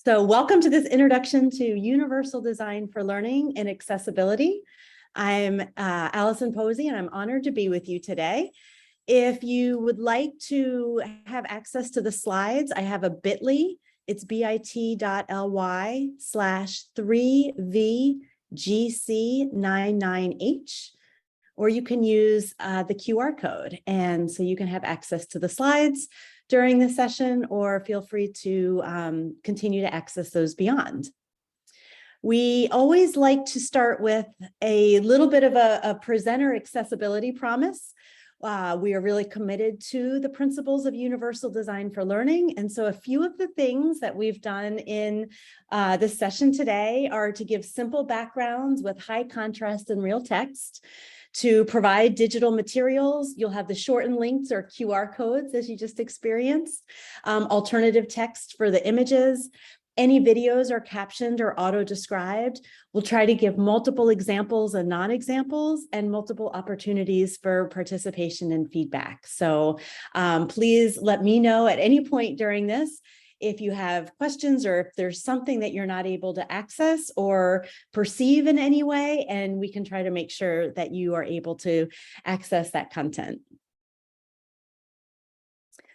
So welcome to this introduction to Universal Design for Learning and Accessibility. I'm Allison Posey, and I'm honored to be with you today. If you would like to have access to the slides, I have a bit.ly. It's bit.ly/3VGC99H, or you can use the QR code. And so you can have access to the slides during the session, or feel free to continue to access those beyond. We always like to start with a little bit of a presenter accessibility promise. We are really committed to the principles of universal design for learning. And so a few of the things that we've done in this session today are to give simple backgrounds with high contrast and real text, to provide digital materials. You'll have the shortened links or QR codes as you just experienced, alternative text for the images. Any videos are captioned or auto-described. We'll try to give multiple examples and non-examples and multiple opportunities for participation and feedback. So please let me know at any point during this if you have questions or if there's something that you're not able to access or perceive in any way, and we can try to make sure that you are able to access that content.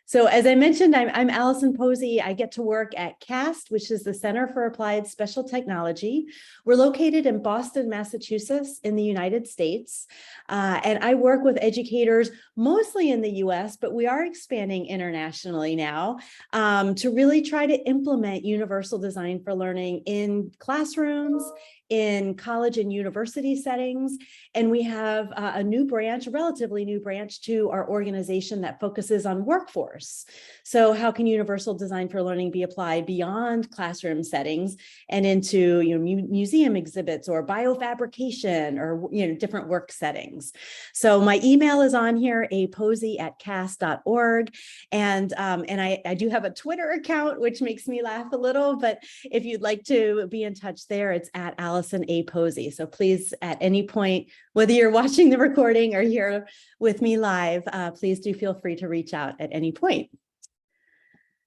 So as I mentioned, I'm Allison Posey. I get to work at CAST, which is the Center for Applied Special Technology. We're located in Boston, Massachusetts in the United States. And I work with educators mostly in the US, but we are expanding internationally now to really try to implement universal design for learning in classrooms, in college and university settings. And we have a new branch, a relatively new branch to our organization that focuses on workforce. So how can universal design for learning be applied beyond classroom settings and into museum exhibits or biofabrication or different work settings? So my email is on here, aposey@cast.org. And I do have a Twitter account, which makes me laugh a little, but if you'd like to be in touch there, it's at Allison A. Posey. So please, at any point, whether you're watching the recording or here with me live, please do feel free to reach out at any point.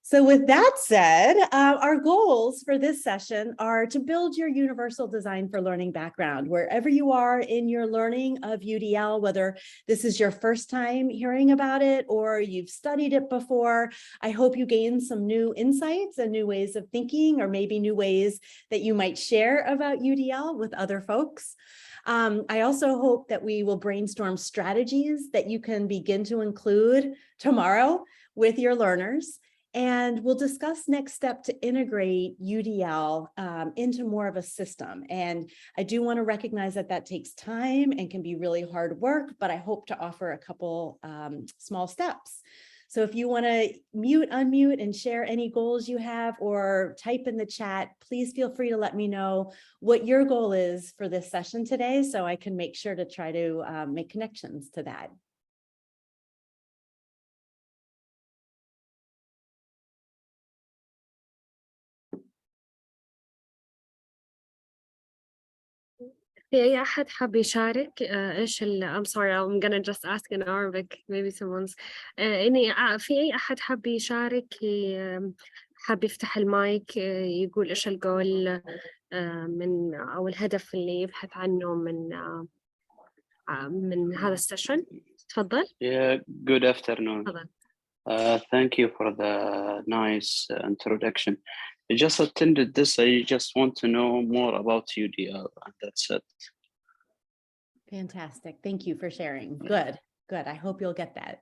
So with that said, our goals for this session are to build your universal design for learning background wherever you are in your learning of UDL, whether this is your first time hearing about it or you've studied it before. I hope you gain some new insights and new ways of thinking, or maybe new ways that you might share about UDL with other folks. I also hope that we will brainstorm strategies that you can begin to include tomorrow with your learners. And we'll discuss next step to integrate UDL into more of a system. And I do want to recognize that that takes time and can be really hard work, but I hope to offer a couple small steps. So if you want to mute, unmute, and share any goals you have or type in the chat, please feel free to let me know what your goal is for this session today so I can make sure to try to make connections to that. في أي أحد حاب يشارك إيش I'm sorry I'm gonna just ask in Arabic maybe someone's إني في أي أحد حاب يشارك حاب يفتح المايك يقول إيش الجول من أو الهدف اللي يبحث عنه من هذا السيشن. تفضل. Yeah, good afternoon. تفضل. Thank you for the nice introduction. I just attended this. I just want to know more about UDL, and that's it. Fantastic. Thank you for sharing. Good, good. I hope you'll get that.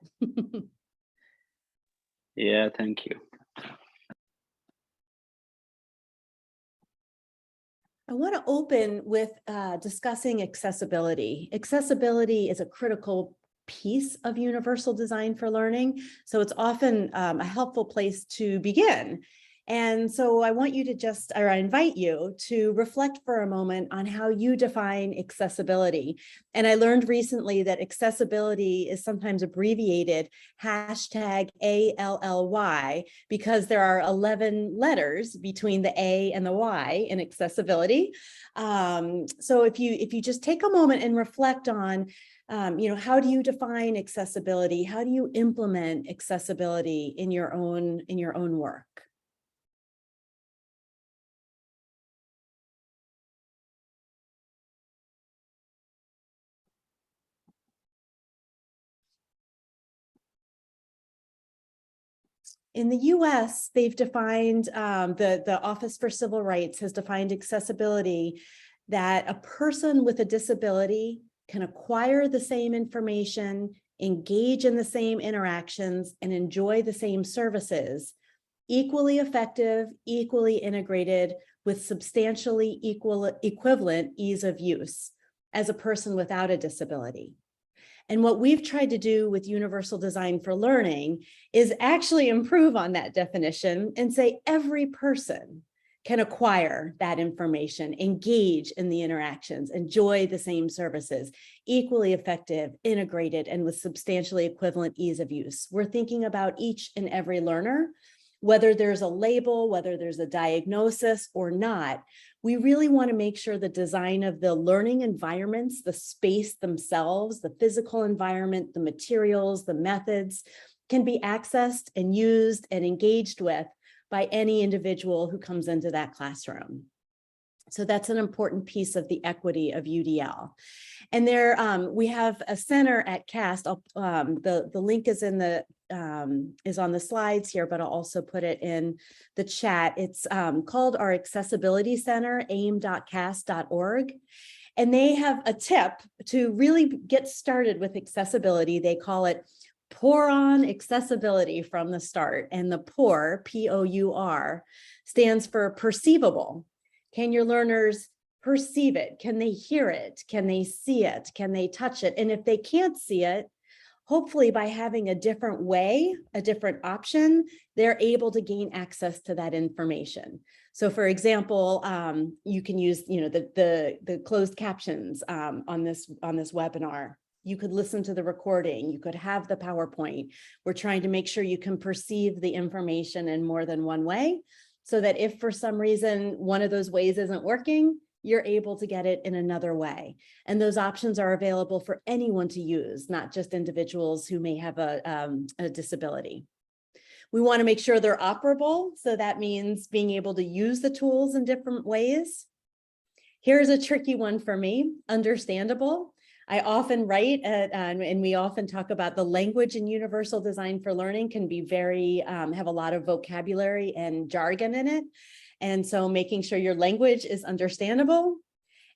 Yeah, thank you. I want to open with discussing accessibility. Accessibility is a critical piece of universal design for learning, so it's often a helpful place to begin. And so I want you to I invite you to reflect for a moment on how you define accessibility. And I learned recently that accessibility is sometimes abbreviated #ALLY because there are 11 letters between the A and the Y in accessibility. So if you just take a moment and reflect on how do you define accessibility? How do you implement accessibility in your own work? In the US, they've defined, the Office for Civil Rights has defined accessibility that a person with a disability can acquire the same information, engage in the same interactions, and enjoy the same services, equally effective, equally integrated, with substantially equivalent ease of use as a person without a disability. And what we've tried to do with Universal Design for Learning is actually improve on that definition and say every person can acquire that information, engage in the interactions, enjoy the same services, equally effective, integrated, and with substantially equivalent ease of use. We're thinking about each and every learner, whether there's a label, whether there's a diagnosis or not. We really want to make sure the design of the learning environments, the space themselves, the physical environment, the materials, the methods can be accessed and used and engaged with by any individual who comes into that classroom. So that's an important piece of the equity of UDL. And there, we have a center at CAST. The link is in the is on the slides here, but I'll also put it in the chat. It's called our Accessibility Center, aim.cast.org. And they have a tip to really get started with accessibility. They call it pour on accessibility from the start. And the pour, P-O-U-R, stands for perceivable. Can your learners perceive it? Can they hear it? Can they see it? Can they touch it? And if they can't see it, hopefully by having a different way, a different option, they're able to gain access to that information. So for example, you can use, the closed captions on this webinar. You could listen to the recording, you could have the PowerPoint. We're trying to make sure you can perceive the information in more than one way, so that if for some reason one of those ways isn't working, you're able to get it in another way. And those options are available for anyone to use, not just individuals who may have a disability. We want to make sure they're operable. So that means being able to use the tools in different ways. Here's a tricky one for me, understandable. I often write, and we often talk about the language in Universal Design for Learning can be very, have a lot of vocabulary and jargon in it. And so making sure your language is understandable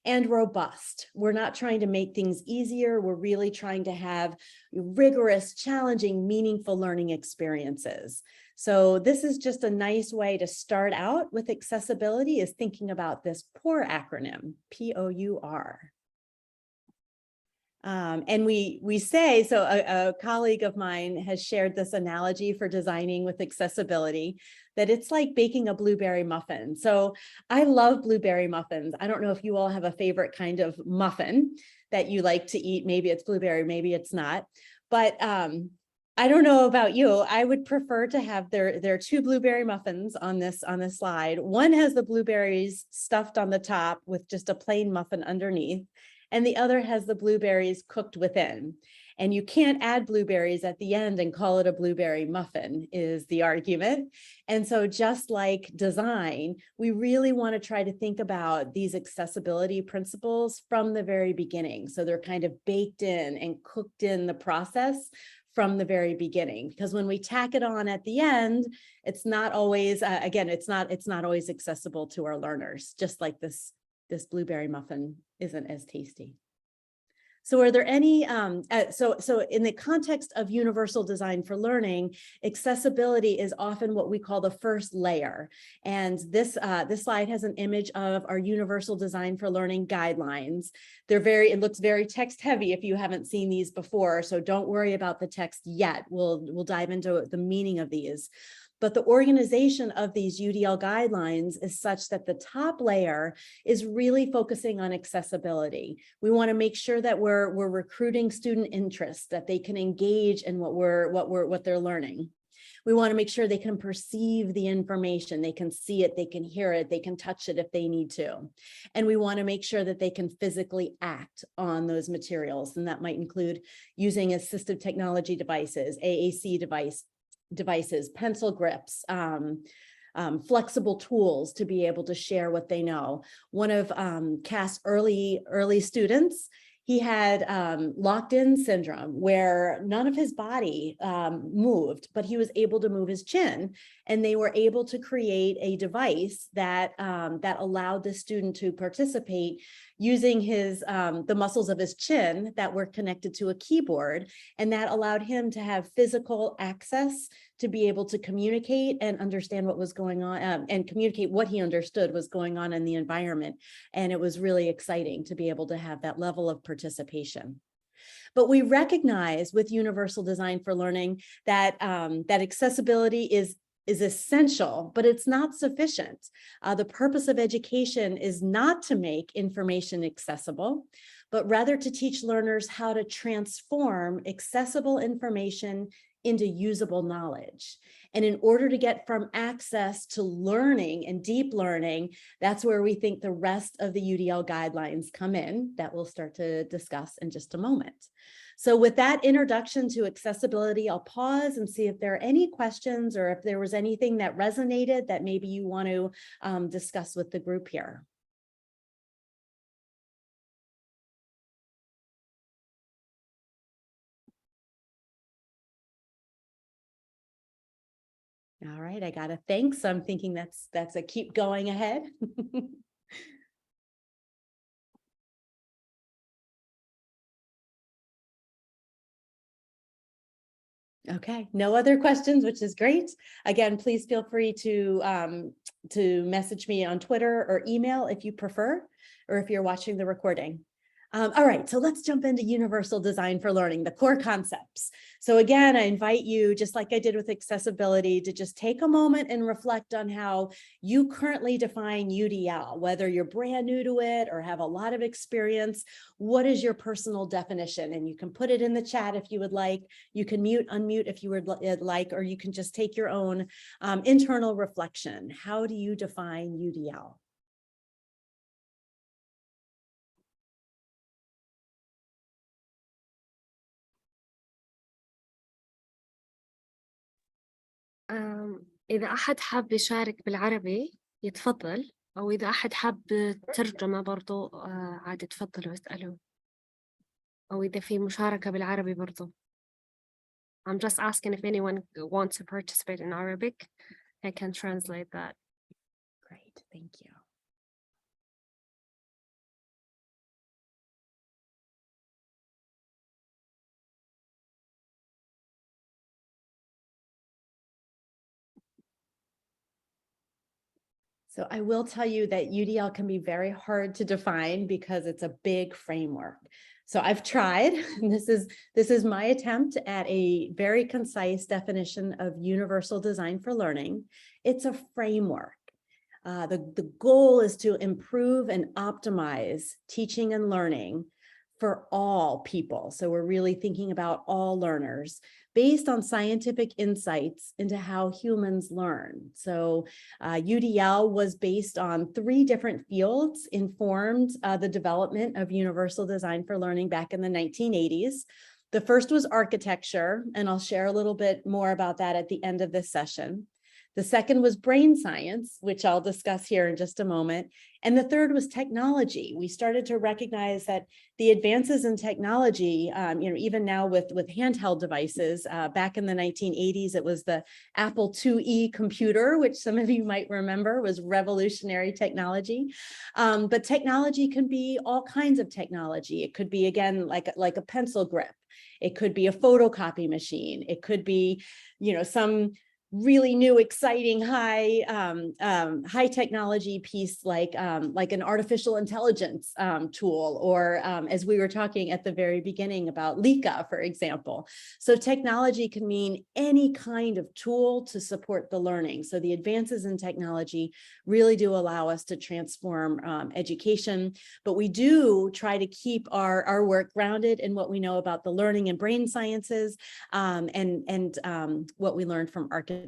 and robust. We're not trying to make things easier. We're really trying to have rigorous, challenging, meaningful learning experiences. So this is just a nice way to start out with accessibility, is thinking about this POUR acronym, P-O-U-R. And we say, so a colleague of mine has shared this analogy for designing with accessibility, that it's like baking a blueberry muffin. So I love blueberry muffins. I don't know if you all have a favorite kind of muffin that you like to eat. Maybe it's blueberry, maybe it's not. But I don't know about you. I would prefer to have, there are two blueberry muffins on this slide. One has the blueberries stuffed on the top with just a plain muffin underneath, and the other has the blueberries cooked within. And you can't add blueberries at the end and call it a blueberry muffin, is the argument. And so just like design, we really want to try to think about these accessibility principles from the very beginning. So they're kind of baked in and cooked in the process from the very beginning, because when we tack it on at the end, it's not always, again, it's not always accessible to our learners, just like this blueberry muffin isn't as tasty. So are there any, so in the context of Universal Design for Learning, accessibility is often what we call the first layer. And this slide has an image of our Universal Design for Learning guidelines. It looks very text heavy if you haven't seen these before, so don't worry about the text yet. We'll dive into the meaning of these. But the organization of these UDL guidelines is such that the top layer is really focusing on accessibility. We want to make sure that we're recruiting student interest, that they can engage in what they're learning. We want to make sure they can perceive the information, they can see it, they can hear it, they can touch it if they need to. And we want to make sure that they can physically act on those materials. And that might include using assistive technology devices, AAC devices, pencil grips, flexible tools to be able to share what they know. One of CAST's early students, he had locked-in syndrome where none of his body moved, but he was able to move his chin. And they were able to create a device that that allowed the student to participate using his the muscles of his chin that were connected to a keyboard, and that allowed him to have physical access to be able to communicate and understand what was going on, and communicate what he understood was going on in the environment. And it was really exciting to be able to have that level of participation. But we recognize with universal design for learning that that accessibility is essential, but it's not sufficient. The purpose of education is not to make information accessible, but rather to teach learners how to transform accessible information into usable knowledge. And in order to get from access to learning and deep learning, that's where we think the rest of the UDL guidelines come in that we'll start to discuss in just a moment. So with that introduction to accessibility, I'll pause and see if there are any questions or if there was anything that resonated that maybe you want to discuss with the group here. All right, I got a thanks. So I'm thinking that's a keep going ahead. Okay, no other questions, which is great. Again, please feel free to message me on Twitter or email if you prefer, or if you're watching the recording. All right, so let's jump into universal design for learning, the core concepts. So again, I invite you, just like I did with accessibility, to just take a moment and reflect on how you currently define UDL, whether you're brand new to it or have a lot of experience. What is your personal definition? And you can put it in the chat if you would like. You can mute, unmute if you would like, or you can just take your own internal reflection. How do you define UDL? إذا أحد حاب يشارك بالعربي يتفضل، أو إذا أحد حاب ترجمة برضو عادي تفضلوا واسألوا، أو إذا في مشاركة بالعربي برضو. I'm just asking if anyone wants to participate in Arabic. I can translate that. Great, thank you. So I will tell you that UDL can be very hard to define because it's a big framework. So I've tried, and this is my attempt at a very concise definition of universal design for learning. It's a framework. The goal is to improve and optimize teaching and learning for all people. So we're really thinking about all learners based on scientific insights into how humans learn. So UDL was based on 3 different fields, informed the development of universal design for learning back in the 1980s. The first was architecture, and I'll share a little bit more about that at the end of this session. The second was brain science, which I'll discuss here in just a moment. And the third was technology. We started to recognize that the advances in technology, even now with handheld devices, back in the 1980s, it was the Apple IIe computer, which some of you might remember was revolutionary technology. But technology can be all kinds of technology. It could be, again, like a pencil grip. It could be a photocopy machine. It could be, some really new, exciting, high technology piece like an artificial intelligence tool, or as we were talking at the very beginning about Lika, for example. So technology can mean any kind of tool to support the learning. So the advances in technology really do allow us to transform education, but we do try to keep our work grounded in what we know about the learning and brain sciences and what we learned from architecture.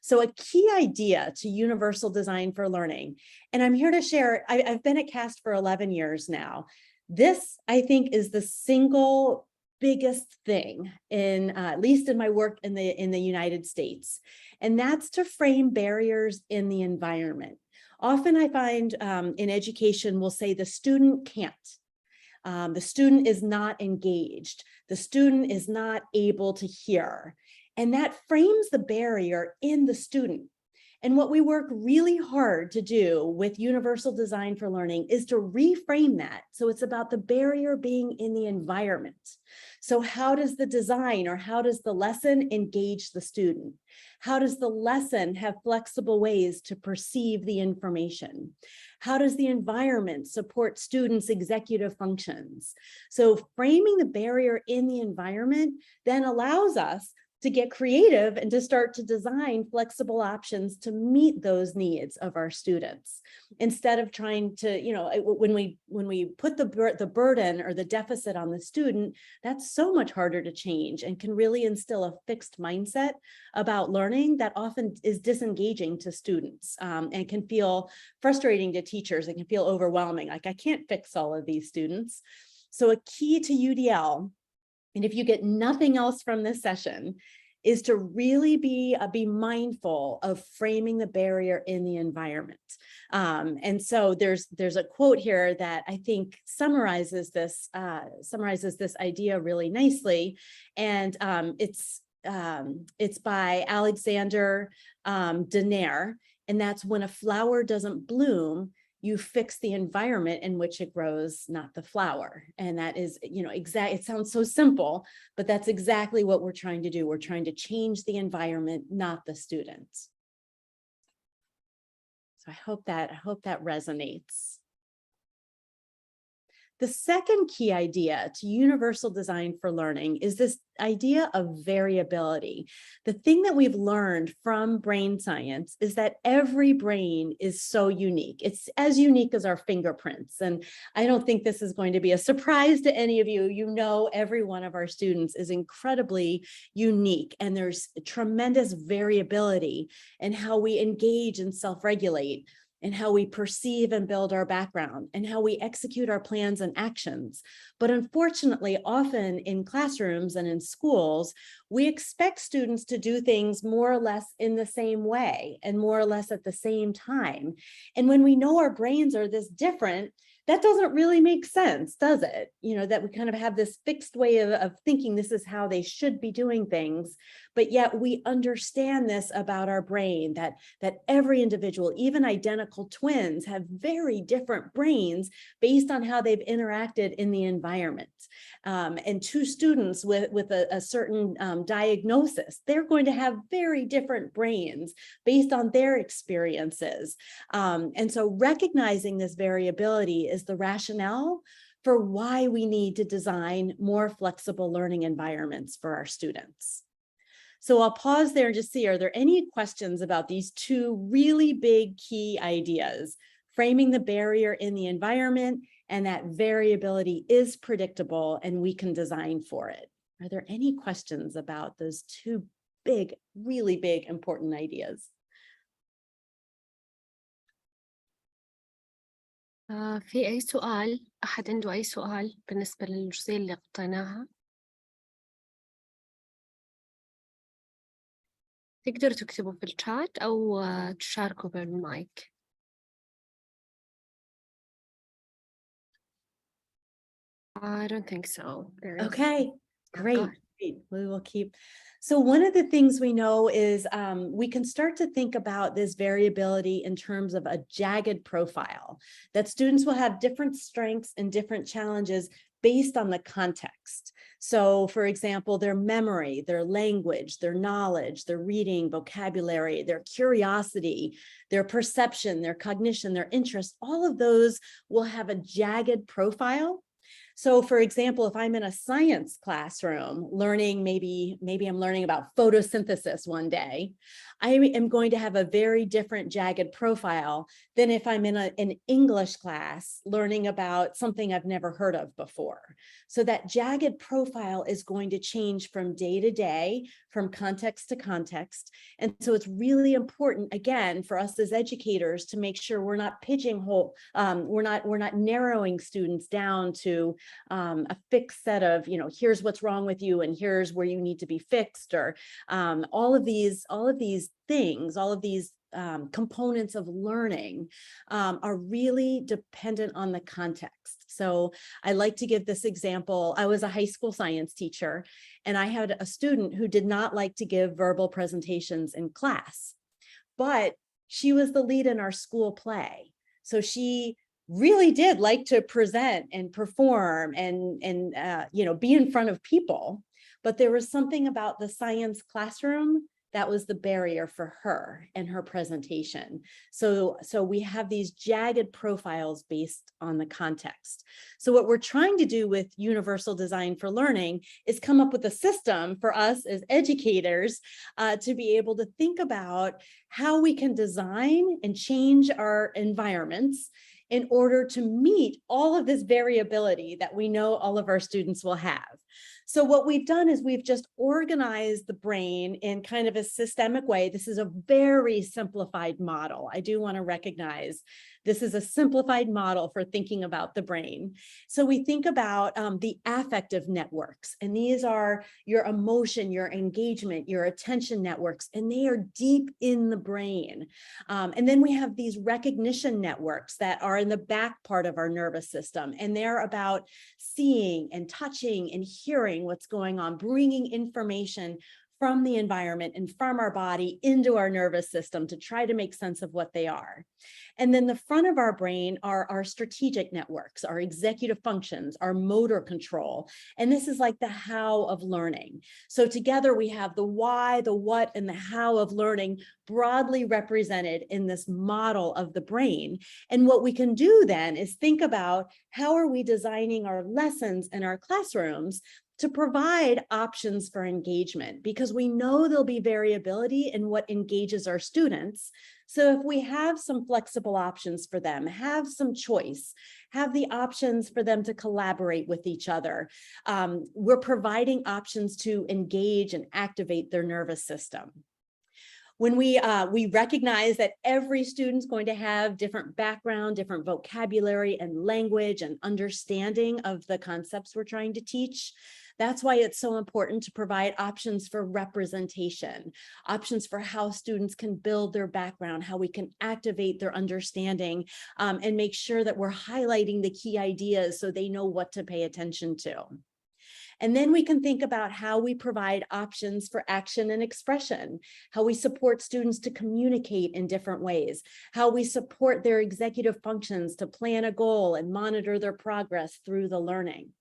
So a key idea to universal design for learning, and I'm here to share, I've been at CAST for 11 years now. This, I think, is the single biggest thing in, at least in my work in the United States, and that's to frame barriers in the environment. Often I find in education, we'll say the student can't. The student is not engaged. The student is not able to hear. And that frames the barrier in the student. And what we work really hard to do with Universal Design for Learning is to reframe that. So it's about the barrier being in the environment. So how does the design or how does the lesson engage the student? How does the lesson have flexible ways to perceive the information? How does the environment support students' executive functions? So framing the barrier in the environment then allows us to get creative and to start to design flexible options to meet those needs of our students. Instead of trying to, when we put the burden or the deficit on the student, that's so much harder to change and can really instill a fixed mindset about learning that often is disengaging to students, and can feel frustrating to teachers. It can feel overwhelming, like I can't fix all of these students. So a key to UDL, and if you get nothing else from this session, is to really be mindful of framing the barrier in the environment. And so there's a quote here that I think summarizes this idea really nicely, and it's by Alexander Denaire, and that's, when a flower doesn't bloom, you fix the environment in which it grows, not the flower. And that is, it sounds so simple, but that's exactly what we're trying to do. We're trying to change the environment, not the students. So I hope that resonates. The second key idea to Universal Design for Learning is this idea of variability. The thing that we've learned from brain science is that every brain is so unique. It's as unique as our fingerprints. And I don't think this is going to be a surprise to any of you. You know, every one of our students is incredibly unique, and there's tremendous variability in how we engage and self-regulate, and how we perceive and build our background, and how we execute our plans and actions. But unfortunately, often in classrooms and in schools, we expect students to do things more or less in the same way and more or less at the same time. And when we know our brains are this different, that doesn't really make sense, does it? That we kind of have this fixed way of thinking this is how they should be doing things, but yet we understand this about our brain, that every individual, even identical twins, have very different brains based on how they've interacted in the environment. And two students with a certain diagnosis, they're going to have very different brains based on their experiences. And so recognizing this variability is the rationale for why we need to design more flexible learning environments for our students. So I'll pause there and just see, are there any questions about these two really big key ideas, framing the barrier in the environment and that variability is predictable and we can design for it? Are there any questions about those two big, really big, important ideas? في أي سؤال؟ أحد عنده أي سؤال بالنسبة للجزئية اللي قطعناها؟ تقدروا تكتبوا في الشات أو تشاركوا بالمايك. I don't think so. Okay, great. We will keep. So one of the things we know is we can start to think about this variability in terms of a jagged profile, that students will have different strengths and different challenges based on the context. So for example, their memory, their language, their knowledge, their reading, vocabulary, their curiosity, their perception, their cognition, their interest, all of those will have a jagged profile. So for example, if I'm in a science classroom learning, maybe I'm learning about photosynthesis one day, I am going to have a very different jagged profile than if I'm in an English class learning about something I've never heard of before. So that jagged profile is going to change from day to day, from context to context. And so it's really important, again, for us as educators to make sure we're not pigeonhole, we're not narrowing students down to a fixed set of, here's what's wrong with you and here's where you need to be fixed, or all of these things, all of these components of learning are really dependent on the context. So I like to give this example. I was a high school science teacher, and I had a student who did not like to give verbal presentations in class, but she was the lead in our school play. So she really did like to present and perform and be in front of people. But there was something about the science classroom that was the barrier for her and her presentation. So we have these jagged profiles based on the context. So what we're trying to do with Universal Design for Learning is come up with a system for us as educators to be able to think about how we can design and change our environments in order to meet all of this variability that we know all of our students will have. So what we've done is we've just organized the brain in kind of a systemic way. This is a very simplified model. I do want to recognize this is a simplified model for thinking about the brain. So we think about the affective networks, and these are your emotion, your engagement, your attention networks, and they are deep in the brain. And then we have these recognition networks that are in the back part of our nervous system, and they're about seeing and touching and hearing what's going on, bringing information from the environment and from our body into our nervous system to try to make sense of what they are. And then the front of our brain are our strategic networks, our executive functions, our motor control. And this is like the how of learning. So together we have the why, the what, and the how of learning broadly represented in this model of the brain. And what we can do then is think about how are we designing our lessons in our classrooms to provide options for engagement, because we know there'll be variability in what engages our students. So if we have some flexible options for them, have some choice, have the options for them to collaborate with each other, we're providing options to engage and activate their nervous system. When we recognize that every student's going to have different background, different vocabulary and language and understanding of the concepts we're trying to teach, that's why it's so important to provide options for representation, options for how students can build their background, how we can activate their understanding, and make sure that we're highlighting the key ideas so they know what to pay attention to. And then we can think about how we provide options for action and expression, how we support students to communicate in different ways, how we support their executive functions to plan a goal and monitor their progress through the learning.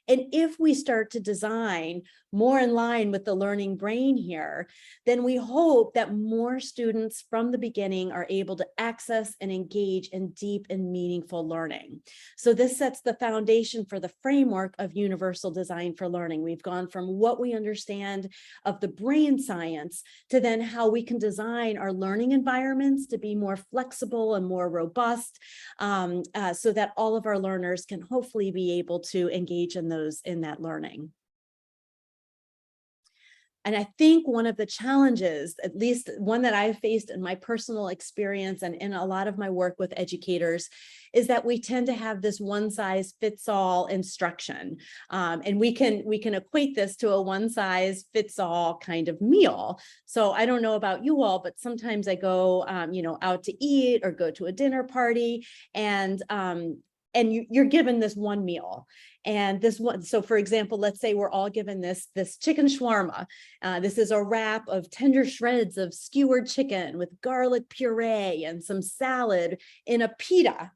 And if we start to design more in line with the learning brain here, then we hope that more students from the beginning are able to access and engage in deep and meaningful learning. So this sets the foundation for the framework of Universal Design for Learning. We've gone from what we understand of the brain science to then how we can design our learning environments to be more flexible and more robust, so that all of our learners can hopefully be able to engage in that learning. And I think one of the challenges, at least one that I've faced in my personal experience and in a lot of my work with educators, is that we tend to have this one size fits all instruction. And we can equate this to a one size fits all kind of meal. So I don't know about you all, but sometimes I go out to eat or go to a dinner party, and you're given this one meal. And this one, so for example, let's say we're all given this chicken shawarma. This is a wrap of tender shreds of skewered chicken with garlic puree and some salad in a pita.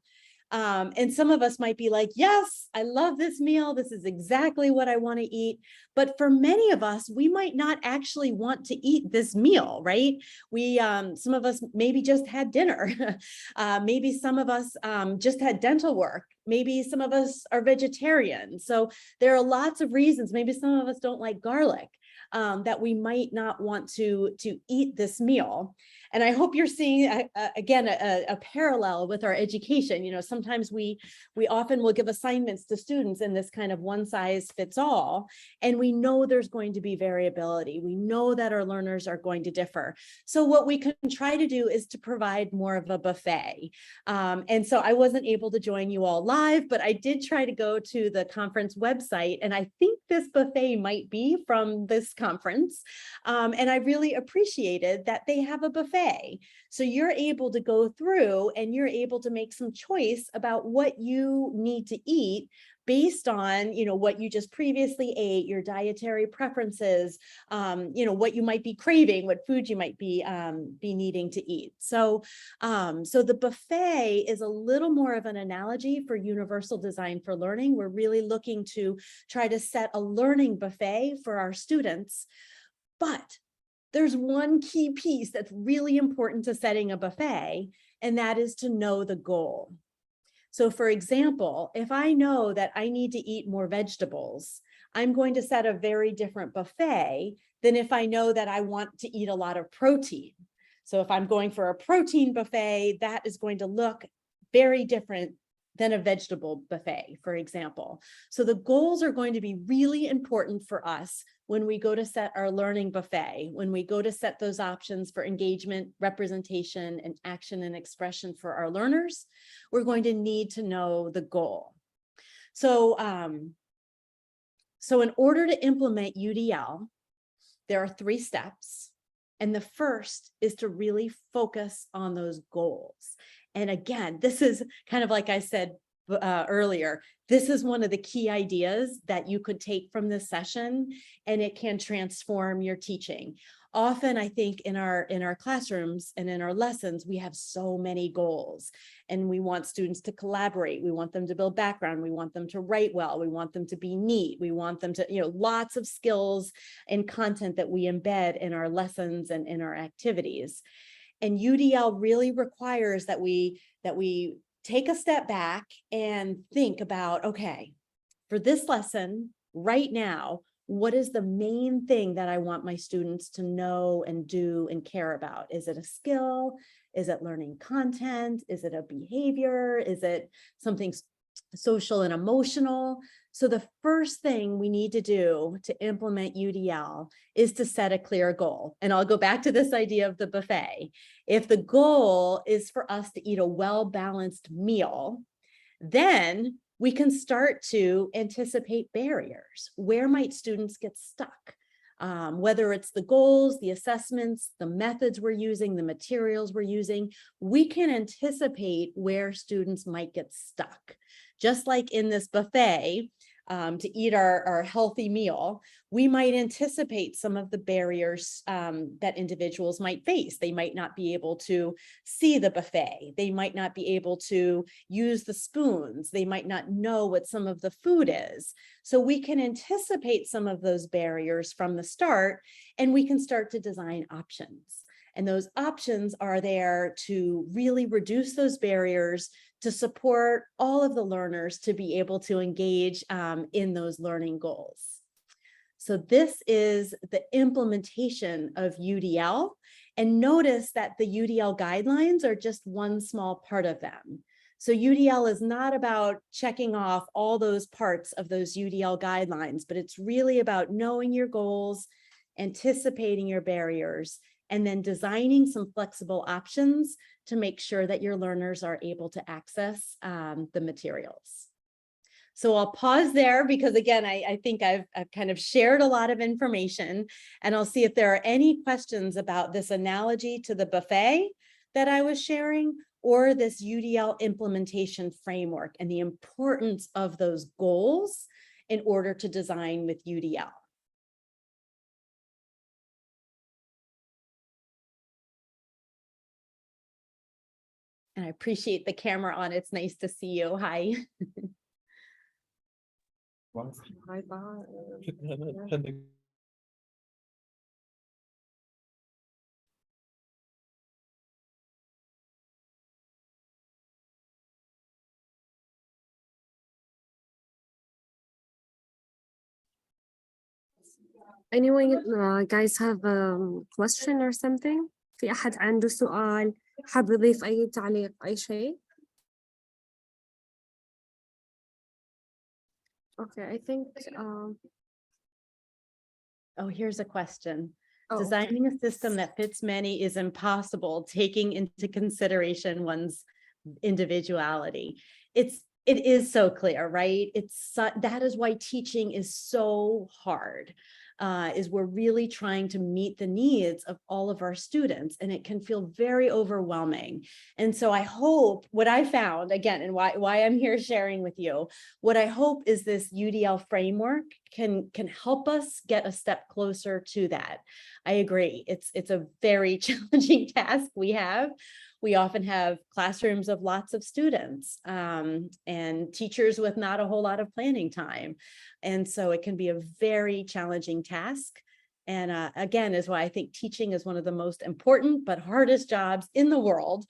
And some of us might be like, yes, I love this meal. This is exactly what I want to eat. But for many of us, we might not actually want to eat this meal, right? Some of us maybe just had dinner. Maybe some of us just had dental work. Maybe some of us are vegetarian. So there are lots of reasons. Maybe some of us don't like garlic, that we might not want to eat this meal. And I hope you're seeing, again, a parallel with our education. Sometimes we often will give assignments to students in this kind of one size fits all, and we know there's going to be variability. We know that our learners are going to differ. So what we can try to do is to provide more of a buffet. And so I wasn't able to join you all live, but I did try to go to the conference website, and I think this buffet might be from this conference. And I really appreciated that they have a buffet. buffet. So you're able to go through and you're able to make some choice about what you need to eat based on, what you just previously ate, your dietary preferences, what you might be craving, what food you might be needing to eat. So the buffet is a little more of an analogy for universal design for learning. We're really looking to try to set a learning buffet for our students. But there's one key piece that's really important to setting a buffet, and that is to know the goal. So for example, if I know that I need to eat more vegetables, I'm going to set a very different buffet than if I know that I want to eat a lot of protein. So if I'm going for a protein buffet, that is going to look very different than a vegetable buffet, for example. So the goals are going to be really important for us when we go to set our learning buffet, when we go to set those options for engagement, representation, and action and expression for our learners. We're going to need to know the goal. So in order to implement UDL, there are 3 steps. And the first is to really focus on those goals. And again, this is kind of like I said earlier, this is one of the key ideas that you could take from this session, and it can transform your teaching. Often, I think in our classrooms and in our lessons, we have so many goals, and we want students to collaborate. We want them to build background. We want them to write well. We want them to be neat. We want them to, lots of skills and content that we embed in our lessons and in our activities. And UDL really requires that we take a step back and think about, okay, for this lesson right now, what is the main thing that I want my students to know and do and care about? Is it a skill? Is it learning content? Is it a behavior? Is it something social and emotional? So the first thing we need to do to implement UDL is to set a clear goal. And I'll go back to this idea of the buffet. If the goal is for us to eat a well-balanced meal, then we can start to anticipate barriers. Where might students get stuck? Whether it's the goals, the assessments, the methods we're using, the materials we're using, we can anticipate where students might get stuck. Just like in this buffet, to eat our healthy meal, we might anticipate some of the barriers that individuals might face. They might not be able to see the buffet. They might not be able to use the spoons. They might not know what some of the food is. So we can anticipate some of those barriers from the start, and we can start to design options. And those options are there to really reduce those barriers, to support all of the learners to be able to engage in those learning goals. So this is the implementation of UDL. And notice that the UDL guidelines are just one small part of them. So UDL is not about checking off all those parts of those UDL guidelines, but it's really about knowing your goals, anticipating your barriers, and then designing some flexible options to make sure that your learners are able to access the materials. So I'll pause there because again, I think I've kind of shared a lot of information, and I'll see if there are any questions about this analogy to the buffet that I was sharing, or this UDL implementation framework and the importance of those goals in order to design with UDL. And I appreciate the camera on. It's nice to see you. Hi. Hi, bye. Anyone guys have a question or something? في أحد عنده سؤال حاب يضيف أي تعليق أي شيء؟ Okay, I think Oh, here's a question. okay. Designing a system that fits many is impossible, taking into consideration one's individuality. It is so clear, right? That is why teaching is so hard. is we're really trying to meet the needs of all of our students, and it can feel very overwhelming. And so I hope what I found, again, and why I'm here sharing with you, what I hope is this UDL framework can help us get a step closer to that. I agree. It's a very challenging task we have. We often have classrooms of lots of students and teachers with not a whole lot of planning time. And so it can be a very challenging task. And again, is why I think teaching is one of the most important but hardest jobs in the world,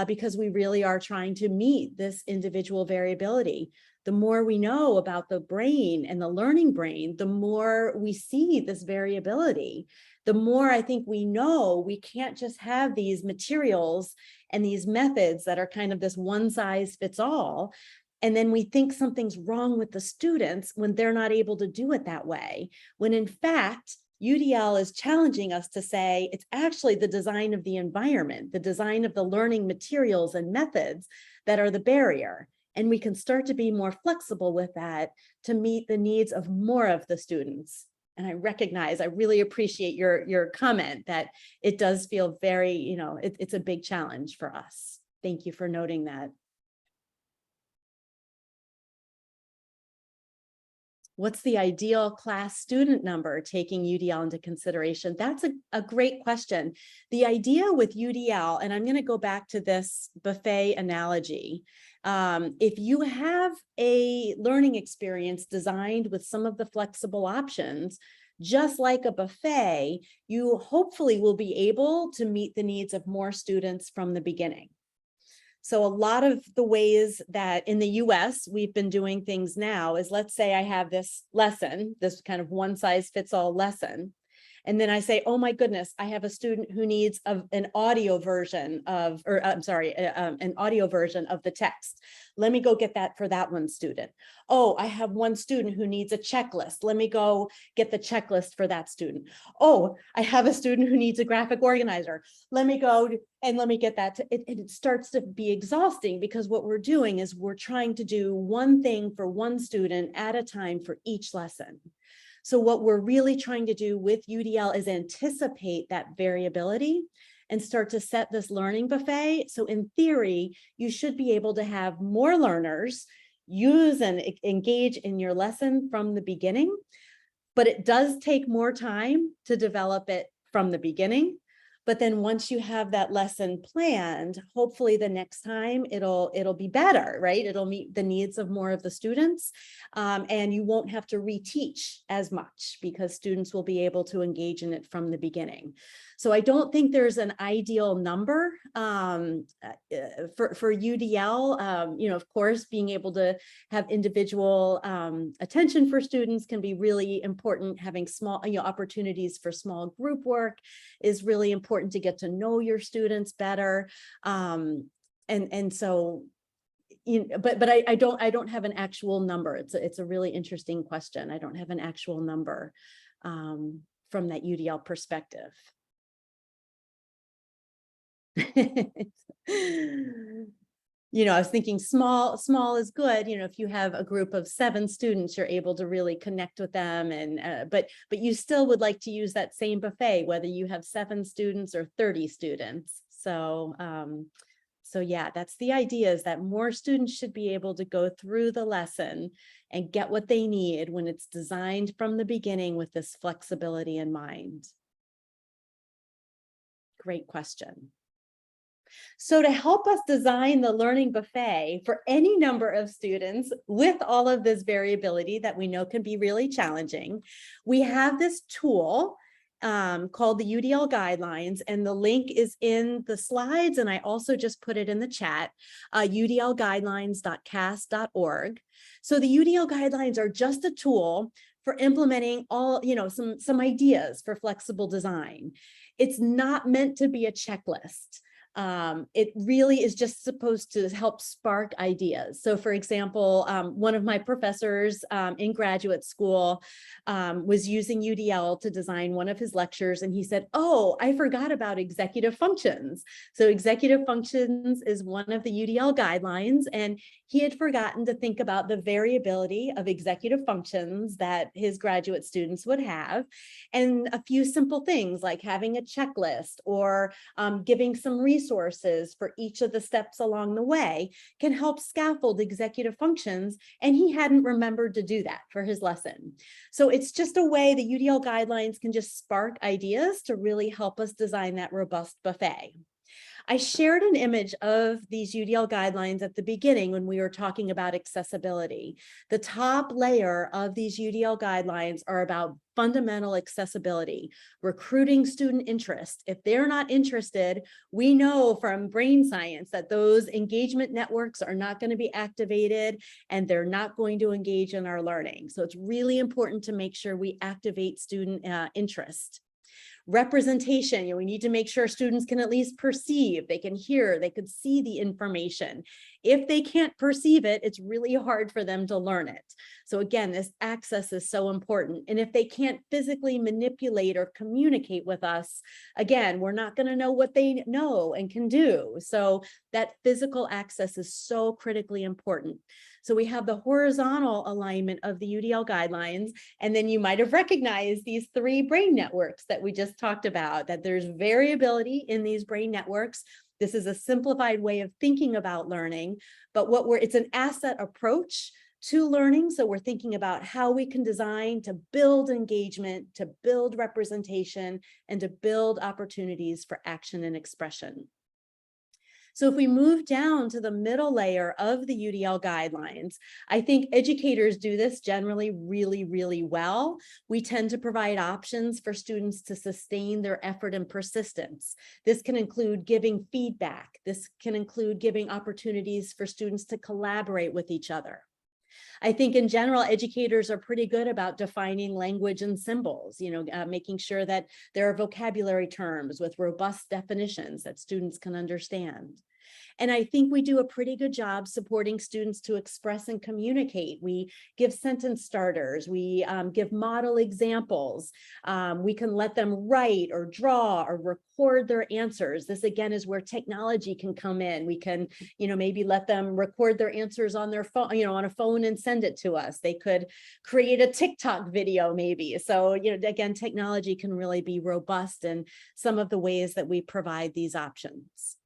because we really are trying to meet this individual variability. The more we know about the brain and the learning brain, the more we see this variability. The more I think we know we can't just have these materials and these methods that are kind of this one size fits all. And then we think something's wrong with the students when they're not able to do it that way. When in fact, UDL is challenging us to say it's actually the design of the environment, the design of the learning materials and methods that are the barrier. And we can start to be more flexible with that to meet the needs of more of the students. And I recognize, I really appreciate your comment that it does feel very, it's a big challenge for us. Thank you for noting that. What's the ideal class student number taking UDL into consideration? That's a great question. The idea with UDL, and I'm going to go back to this buffet analogy. If you have a learning experience designed with some of the flexible options, just like a buffet, you hopefully will be able to meet the needs of more students from the beginning. So a lot of the ways that in the US we've been doing things now is, let's say I have this lesson, this kind of one size fits all lesson. And then I say, oh my goodness, I have a student who needs an audio version of, an audio version of the text. Let me go get that for that one student. Oh, I have one student who needs a checklist. Let me go get the checklist for that student. Oh, I have a student who needs a graphic organizer. Let me go and let me get that. It starts to be exhausting, because what we're doing is we're trying to do one thing for one student at a time for each lesson. So what we're really trying to do with UDL is anticipate that variability and start to set this learning buffet. So in theory, you should be able to have more learners use and engage in your lesson from the beginning, but it does take more time to develop it from the beginning. But then once you have that lesson planned, hopefully the next time it'll be better, right? It'll meet the needs of more of the students, and you won't have to reteach as much, because students will be able to engage in it from the beginning. So I don't think there's an ideal number for UDL. Of course, being able to have individual attention for students can be really important. Having small, opportunities for small group work is really important to get to know your students better. And so, but I don't have an actual number. It's a really interesting question. I don't have an actual number from that UDL perspective. I was thinking small is good. If you have a group of 7 students, you're able to really connect with them. And but you still would like to use that same buffet, whether you have 7 students or 30 students. So yeah, that's the idea, is that more students should be able to go through the lesson and get what they need when it's designed from the beginning with this flexibility in mind. Great question. So to help us design the learning buffet for any number of students with all of this variability that we know can be really challenging, we have this tool called the UDL guidelines, and the link is in the slides, and I also just put it in the chat, udlguidelines.cas.org. So the UDL guidelines are just a tool for implementing all, some ideas for flexible design. It's not meant to be a checklist. It really is just supposed to help spark ideas. So for example, one of my professors in graduate school was using UDL to design one of his lectures, and he said, oh, I forgot about executive functions. So executive functions is one of the UDL guidelines, and he had forgotten to think about the variability of executive functions that his graduate students would have, and a few simple things like having a checklist or giving some resources for each of the steps along the way can help scaffold executive functions, and he hadn't remembered to do that for his lesson. So it's just a way the UDL guidelines can just spark ideas to really help us design that robust buffet. I shared an image of these UDL guidelines at the beginning when we were talking about accessibility. The top layer of these UDL guidelines are about fundamental accessibility, recruiting student interest. If they're not interested, we know from brain science that those engagement networks are not going to be activated and they're not going to engage in our learning. So it's really important to make sure we activate student interest. Representation, we need to make sure students can at least perceive, they can hear, they could see the information. If they can't perceive it, it's really hard for them to learn it. So again, this access is so important. And if they can't physically manipulate or communicate with us, again, we're not going to know what they know and can do. So that physical access is so critically important. So we have the horizontal alignment of the UDL guidelines, and then you might have recognized these 3 brain networks that we just talked about, that there's variability in these brain networks. This is a simplified way of thinking about learning, but it's an asset approach to learning. So we're thinking about how we can design to build engagement, to build representation, and to build opportunities for action and expression. So if we move down to the middle layer of the UDL guidelines, I think educators do this generally really, really well. We tend to provide options for students to sustain their effort and persistence. This can include giving feedback. This can include giving opportunities for students to collaborate with each other. I think in general, educators are pretty good about defining language and symbols, making sure that there are vocabulary terms with robust definitions that students can understand. And I think we do a pretty good job supporting students to express and communicate. We give sentence starters, we give model examples, we can let them write or draw or record their answers. This again is where technology can come in. We can, maybe let them record their answers on their phone, on a phone and send it to us. They could create a TikTok video maybe. So, again, technology can really be robust in some of the ways that we provide these options.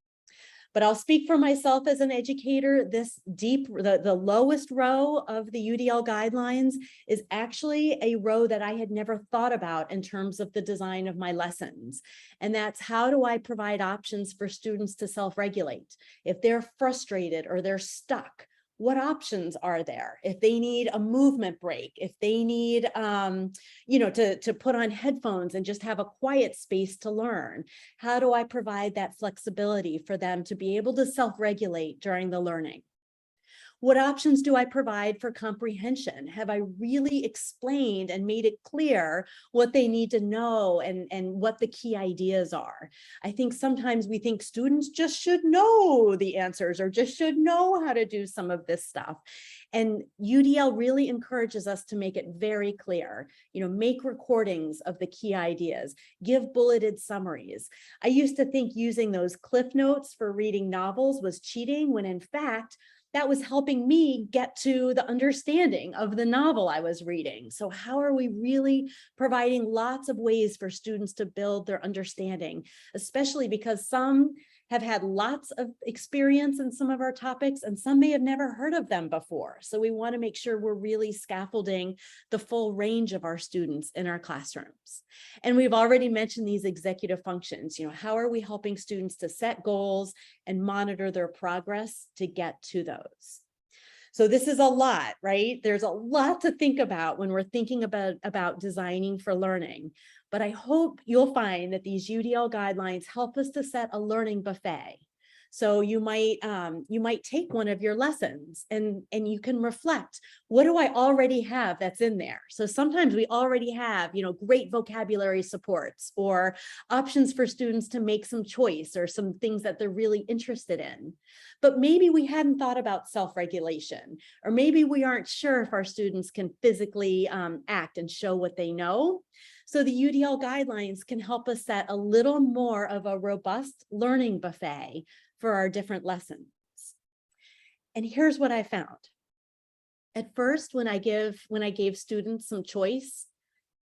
But I'll speak for myself as an educator. This the lowest row of the UDL guidelines is actually a row that I had never thought about in terms of the design of my lessons. And that's, how do I provide options for students to self-regulate? If they're frustrated or they're stuck, what options are there? If they need a movement break, if they need, to put on headphones and just have a quiet space to learn, how do I provide that flexibility for them to be able to self-regulate during the learning? What options do I provide for comprehension? Have I really explained and made it clear what they need to know and what the key ideas are? I think sometimes we think students just should know the answers or just should know how to do some of this stuff. And UDL really encourages us to make it very clear, make recordings of the key ideas, give bulleted summaries. I used to think using those cliff notes for reading novels was cheating, when in fact, that was helping me get to the understanding of the novel I was reading. So how are we really providing lots of ways for students to build their understanding, especially because some have had lots of experience in some of our topics and some may have never heard of them before. So we want to make sure we're really scaffolding the full range of our students in our classrooms. And we've already mentioned these executive functions. How are we helping students to set goals and monitor their progress to get to those? So this is a lot, right? There's a lot to think about when we're thinking about designing for learning. But I hope you'll find that these UDL guidelines help us to set a learning buffet. So you might take one of your lessons and you can reflect, what do I already have that's in there? So sometimes we already have, great vocabulary supports or options for students to make some choice or some things that they're really interested in. But maybe we hadn't thought about self-regulation, or maybe we aren't sure if our students can physically act and show what they know. So the UDL guidelines can help us set a little more of a robust learning buffet for our different lessons. And here's what I found. At first, when I gave students some choice,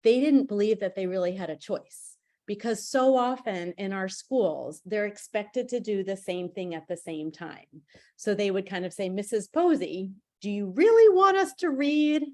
they didn't believe that they really had a choice, because so often in our schools, they're expected to do the same thing at the same time. So they would kind of say, Mrs. Posey, do you really want us to read?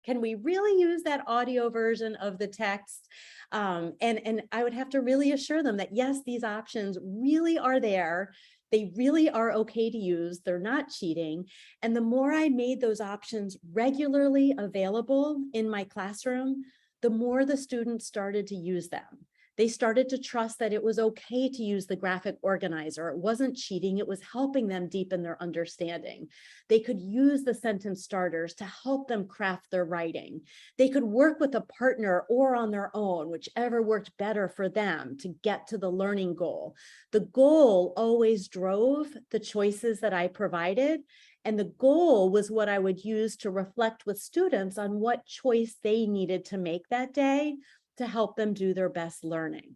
Can we really use that audio version of the text? And I would have to really assure them that, yes, these options really are there. They really are okay to use. They're not cheating. And the more I made those options regularly available in my classroom, the more the students started to use them. They started to trust that it was okay to use the graphic organizer. It wasn't cheating, it was helping them deepen their understanding. They could use the sentence starters to help them craft their writing. They could work with a partner or on their own, whichever worked better for them to get to the learning goal. The goal always drove the choices that I provided, and the goal was what I would use to reflect with students on what choice they needed to make that day to help them do their best learning.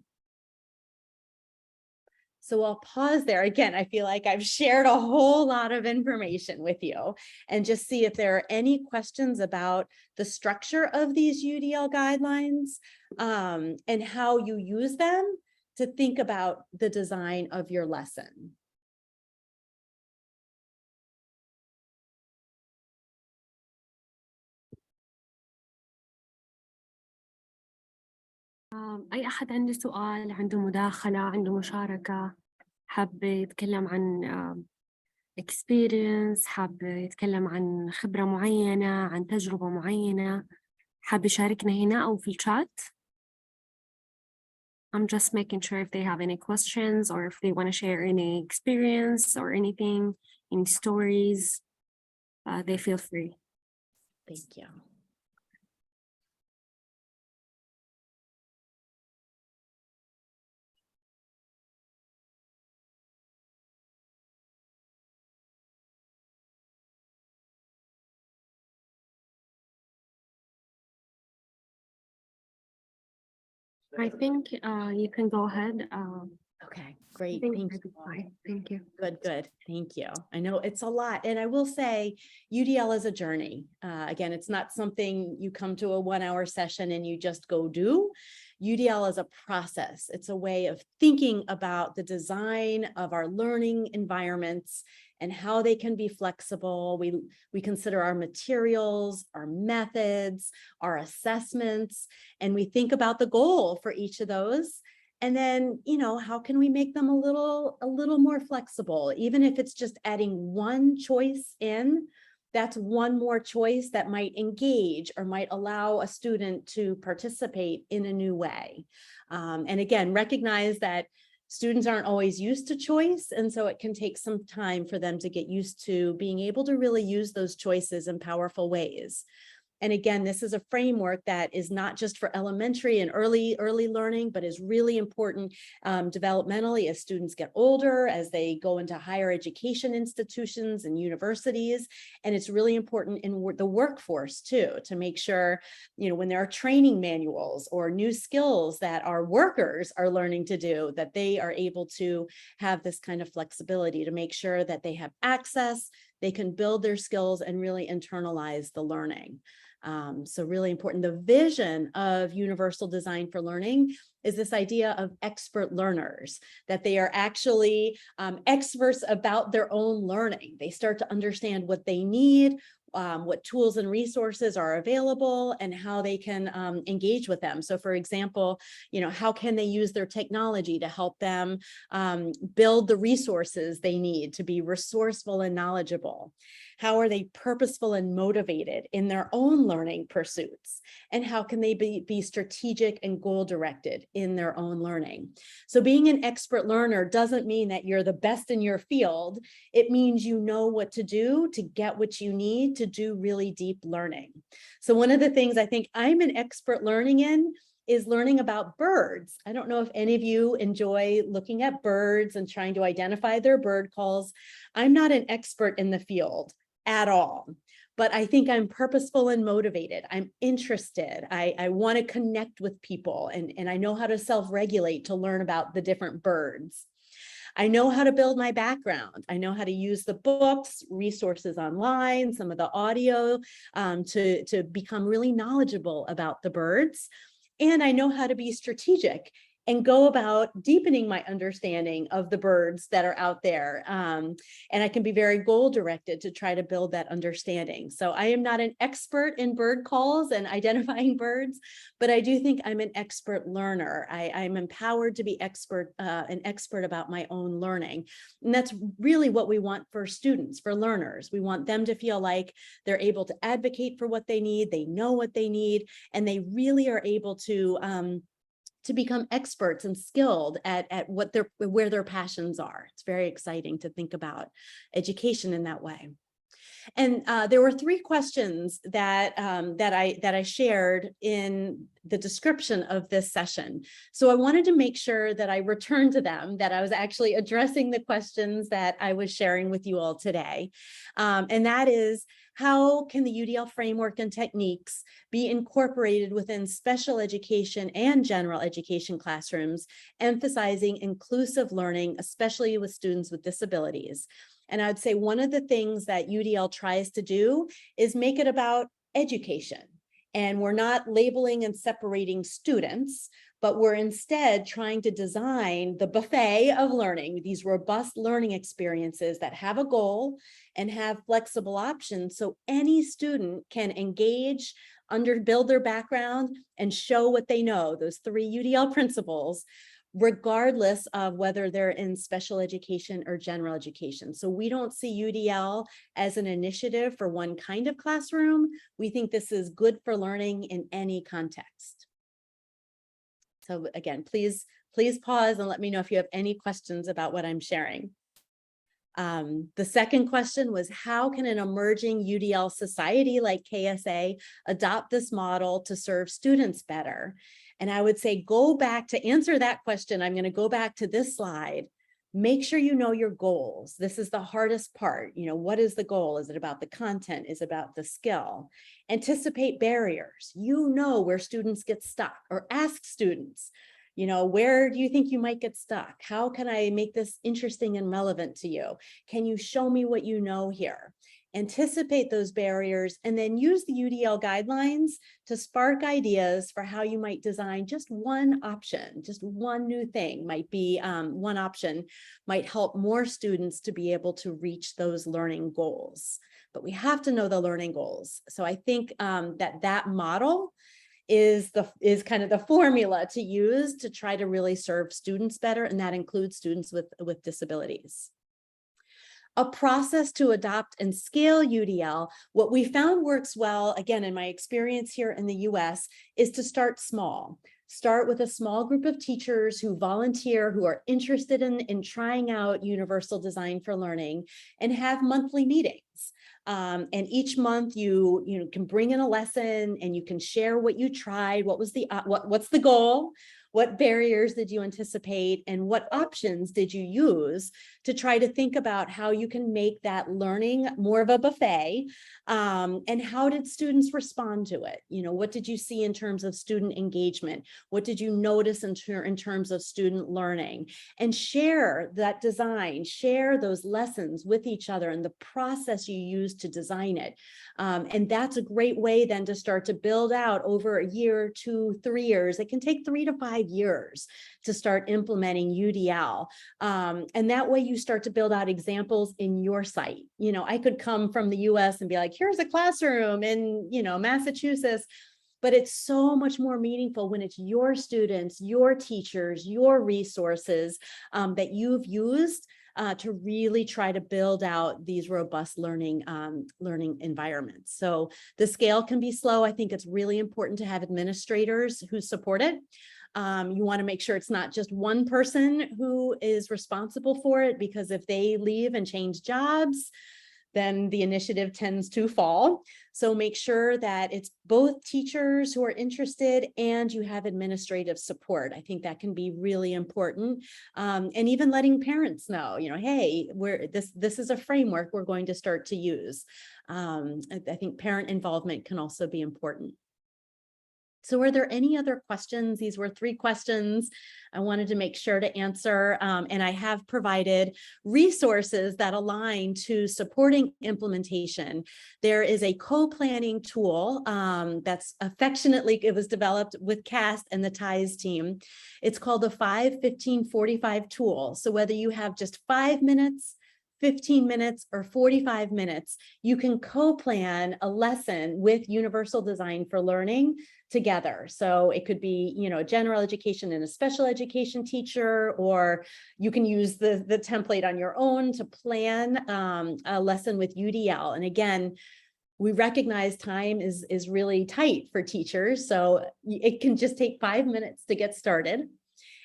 So I'll pause there. Again, I feel like I've shared a whole lot of information with you, and just see if there are any questions about the structure of these UDL guidelines and how you use them to think about the design of your lesson. أي أحد عنده سؤال، عنده مداخلة، عنده مشاركة، حاب يتكلم عن experience، حاب يتكلم عن خبرة معينة، عن تجربة معينة، حاب يشاركنا هنا أو في الشات. I'm just making sure if they have any questions or if they want to share any experience or anything, any stories, they feel free. Thank you. I think you can go ahead. Okay, great. Thank Thank you. you. Thank you. Good. Thank you. I know it's a lot. And I will say UDL is a journey. Again, it's not something you come to a 1-hour session and you just go do. UDL is a process. It's a way of thinking about the design of our learning environments and how they can be flexible. We consider our materials, our methods, our assessments, and we think about the goal for each of those. And then, how can we make them a little more flexible? Even if it's just adding one choice in, that's one more choice that might engage or might allow a student to participate in a new way. And again, recognize that students aren't always used to choice. And so it can take some time for them to get used to being able to really use those choices in powerful ways. And again, this is a framework that is not just for elementary and early learning, but is really important developmentally as students get older, as they go into higher education institutions and universities. And it's really important in the workforce too, to make sure, when there are training manuals or new skills that our workers are learning to do, that they are able to have this kind of flexibility to make sure that they have access, they can build their skills and really internalize the learning. So really important. The vision of universal design for learning is this idea of expert learners, that they are actually experts about their own learning. They start to understand what they need, what tools and resources are available, and how they can engage with them. So for example, how can they use their technology to help them build the resources they need to be resourceful and knowledgeable? How are they purposeful and motivated in their own learning pursuits? And how can they be strategic and goal-directed in their own learning? So being an expert learner doesn't mean that you're the best in your field. It means you know what to do to get what you need to do really deep learning. So one of the things I think I'm an expert learning in is learning about birds. I don't know if any of you enjoy looking at birds and trying to identify their bird calls. I'm not an expert in the field at all, but I think I'm purposeful and motivated. I'm interested. I want to connect with people, and I know how to self-regulate to learn about the different birds. I know how to build my background. I know how to use the books, resources online, some of the audio to become really knowledgeable about the birds. And I know how to be strategic and go about deepening my understanding of the birds that are out there. And I can be very goal-directed to try to build that understanding. So I am not an expert in bird calls and identifying birds, but I do think I'm an expert learner. I'm empowered to be an expert about my own learning. And that's really what we want for students, for learners. We want them to feel like they're able to advocate for what they need, they know what they need, and they really are able to become experts and skilled at where their passions are. It's very exciting to think about education in that way. And there were 3 questions that I shared in the description of this session. So I wanted to make sure that I returned to them, that I was actually addressing the questions that I was sharing with you all today. And that is, how can the UDL framework and techniques be incorporated within special education and general education classrooms, emphasizing inclusive learning, especially with students with disabilities? And I'd say one of the things that UDL tries to do is make it about education. And we're not labeling and separating students, but we're instead trying to design the buffet of learning, these robust learning experiences that have a goal and have flexible options, so any student can engage, build their background, and show what they know, those 3 UDL principles, regardless of whether they're in special education or general education. So we don't see UDL as an initiative for one kind of classroom. We think this is good for learning in any context. So again, please pause and let me know if you have any questions about what I'm sharing. The second question was, how can an emerging UDL society like KSA adopt this model to serve students better? And I would say, go back to answer that question. I'm going to go back to this slide. Make sure you know your goals. This is the hardest part. What is the goal? Is it about the content? Is it about the skill? Anticipate barriers. Where students get stuck, or ask students, where do you think you might get stuck? How can I make this interesting and relevant to you? Can you show me what you know here? Anticipate those barriers, and then use the UDL guidelines to spark ideas for how you might design just one option, just one new thing might be one option might help more students to be able to reach those learning goals. But we have to know the learning goals. So I think that model is kind of the formula to use to try to really serve students better, and that includes students with disabilities. A process to adopt and scale UDL, what we found works well, again, in my experience here in the US, is to start small. Start with a small group of teachers who volunteer, who are interested in trying out universal design for learning, and have monthly meetings. And each month you can bring in a lesson and you can share what you tried, what's the goal, what barriers did you anticipate, and what options did you use to try to think about how you can make that learning more of a buffet, and how did students respond to it? What did you see in terms of student engagement? What did you notice in terms of student learning? And share that design, share those lessons with each other and the process you used to design it. And that's a great way then to start to build out over a year, 2, 3 years. It can take 3 to 5 5 years to start implementing UDL. And that way you start to build out examples in your site. You know, I could come from the US and be like, here's a classroom in, you know, Massachusetts. But it's so much more meaningful when it's your students, your teachers, your resources that you've used to really try to build out these robust learning environments. So the scale can be slow. I think it's really important to have administrators who support it. You want to make sure it's not just one person who is responsible for it, because if they leave and change jobs, then the initiative tends to fall. So make sure that it's both teachers who are interested and you have administrative support. I think that can be really important. And even letting parents know, you know, hey, this is a framework we're going to start to use. I think parent involvement can also be important. So are there any other questions? These were 3 questions I wanted to make sure to answer. And I have provided resources that align to supporting implementation. There is a co-planning tool that's affectionately, it was developed with CAST and the TIES team. It's called the 5-15-45 tool. So whether you have just 5 minutes, 15 minutes, or 45 minutes, you can co-plan a lesson with Universal Design for Learning together. So it could be, you know, general education and a special education teacher, or you can use the template on your own to plan a lesson with UDL. And again, we recognize time is really tight for teachers. So it can just take 5 minutes to get started.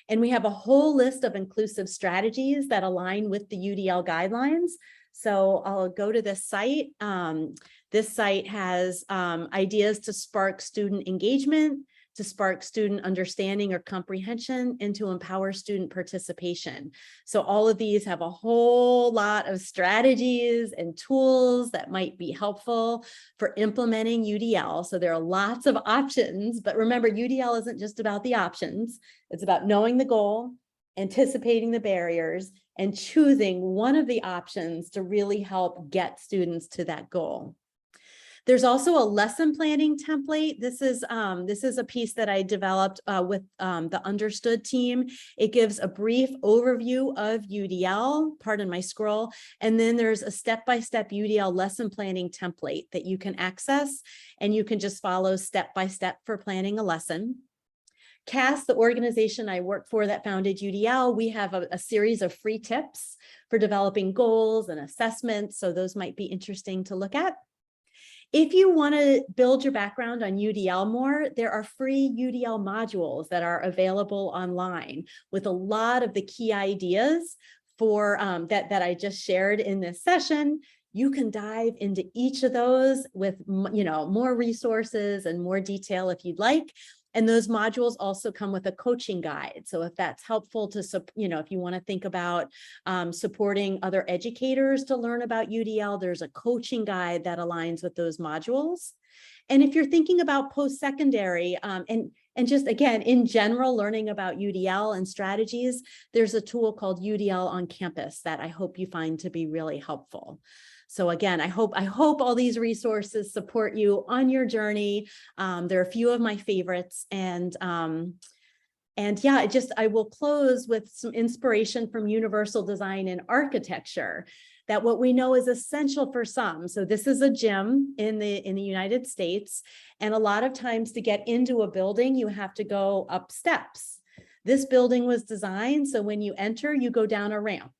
And we have a whole list of inclusive strategies that align with the UDL guidelines. So I'll go to this site. This site has ideas to spark student engagement, to spark student understanding or comprehension, and to empower student participation. So all of these have a whole lot of strategies and tools that might be helpful for implementing UDL. So there are lots of options, but remember, UDL isn't just about the options. It's about knowing the goal, anticipating the barriers, and choosing one of the options to really help get students to that goal. There's also a lesson planning template. This is a piece that I developed with the Understood team. It gives a brief overview of UDL, pardon my scroll, and then there's a step-by-step UDL lesson planning template that you can access, and you can just follow step-by-step for planning a lesson. CAST, the organization I work for that founded UDL, we have a series of free tips for developing goals and assessments, so those might be interesting to look at. If you want to build your background on UDL more, there are free UDL modules that are available online with a lot of the key ideas for that I just shared in this session. You can dive into each of those with, you know, more resources and more detail if you'd like. And those modules also come with a coaching guide. So if that's helpful to, you know, if you want to think about supporting other educators to learn about UDL, there's a coaching guide that aligns with those modules. And if you're thinking about post-secondary and just again, in general, learning about UDL and strategies, there's a tool called UDL on Campus that I hope you find to be really helpful. So again, I hope all these resources support you on your journey. There are a few of my favorites, and yeah, I will close with some inspiration from Universal Design and Architecture, that what we know is essential for some. So this is a gym in the United States, and a lot of times to get into a building, you have to go up steps. This building was designed so when you enter, you go down a ramp.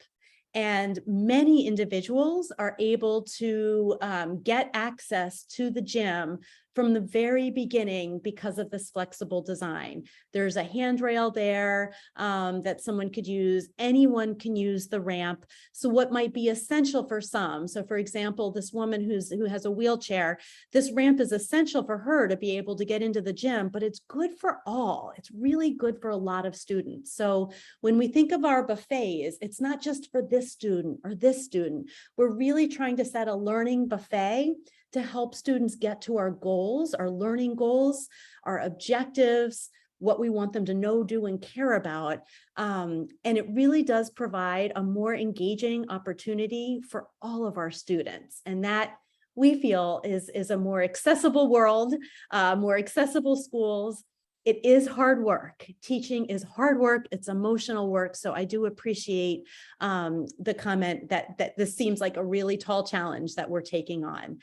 And many individuals are able to get access to the gym from the very beginning because of this flexible design. There's a handrail there that someone could use. Anyone can use the ramp. So what might be essential for some, so for example, this woman who has a wheelchair, this ramp is essential for her to be able to get into the gym, but it's good for all. It's really good for a lot of students. So when we think of our buffets, it's not just for this student or this student. We're really trying to set a learning buffet to help students get to our goals, our learning goals, our objectives, what we want them to know, do, and care about. And it really does provide a more engaging opportunity for all of our students. And that, we feel, is a more accessible world, more accessible schools, it is hard work. Teaching is hard work. It's emotional work. So I do appreciate the comment that this seems like a really tall challenge that we're taking on.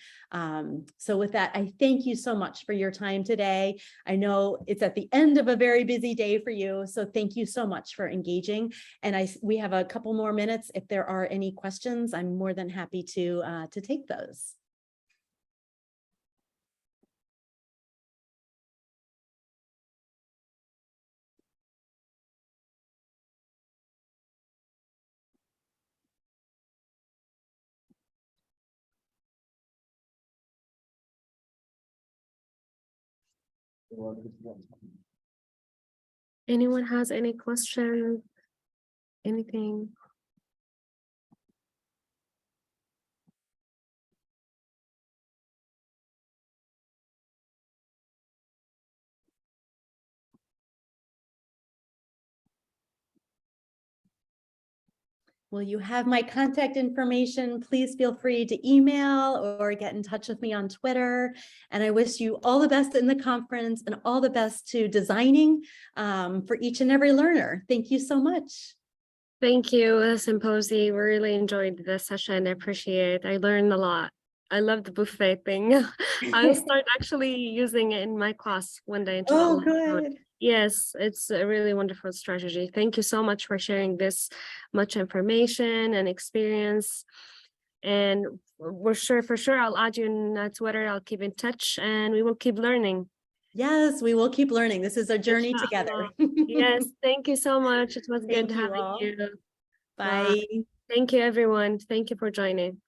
So with that, I thank you so much for your time today. I know it's at the end of a very busy day for you. So thank you so much for engaging. And we have a couple more minutes. If there are any questions, I'm more than happy to take those. Anyone has any question? Anything? Well, you have my contact information. Please feel free to email or get in touch with me on Twitter. And I wish you all the best in the conference and all the best to designing for each and every learner. Thank you so much. Thank you, Allison Posey. We really enjoyed the session. I appreciate it. I learned a lot. I love the buffet thing. I'll start actually using it in my class one day. Oh, good. Yes, it's a really wonderful strategy. Thank you so much for sharing this much information and experience. And for sure, I'll add you on Twitter. I'll keep in touch and we will keep learning. Yes, we will keep learning. This is a journey together. Yes, thank you so much. It was good Thank you having all. you. Bye. Thank you, everyone. Thank you for joining.